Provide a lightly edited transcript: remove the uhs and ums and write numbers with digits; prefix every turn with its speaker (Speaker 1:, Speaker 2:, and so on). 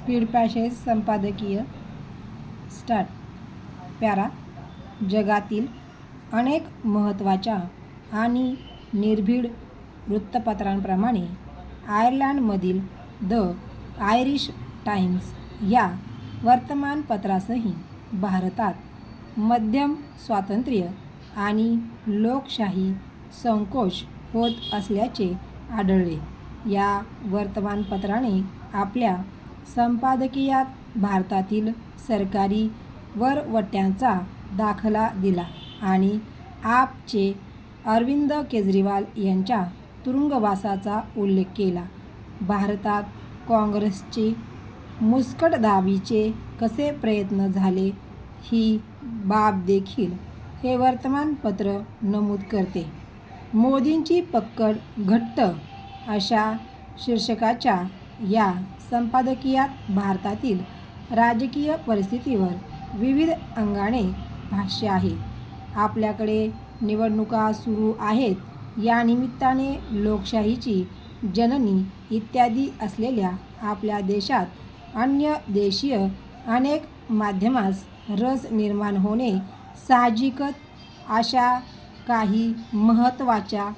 Speaker 1: Speed passage संपादकीय start. Para. जगातील अनेक महत्त्वाच्या आणि निर्भीड वृत्तपत्रांप्रमाणे आयर्लंडमधील द आयरिश टाइम्स या वर्तमानपत्रासही भारतात मध्यम स्वातंत्र्य आणि लोकशाही संकोच होत असल्याचे आढळले. या वर्तमानपत्राने आपल्या संपादकीयात भारतातील सरकारी वरवट्यांचा दाखला दिला आणि आपचे अरविंद केजरीवाल यांच्या तुरुंगवासाचा उल्लेख केला. भारतात काँग्रेसचे मुस्कटदाबीचे कसे प्रयत्न झाले ही बाब देखील हे वर्तमानपत्र नमूद करते. मोदींची पकड घट्ट अशा शीर्षकाच्या या संपादकीयात भारतातील राजकीय परिस्थितीवर विविध अंगाने भाष्य आहे. आपल्याकडे निवडणुका सुरू आहेत, या निमित्ताने लोकशाहीची जननी इत्यादी असलेल्या आपल्या देशात अन्य देशीय अनेक माध्यमांस रस निर्माण होणे साहजिकच. अशा काही महत्त्वाच्या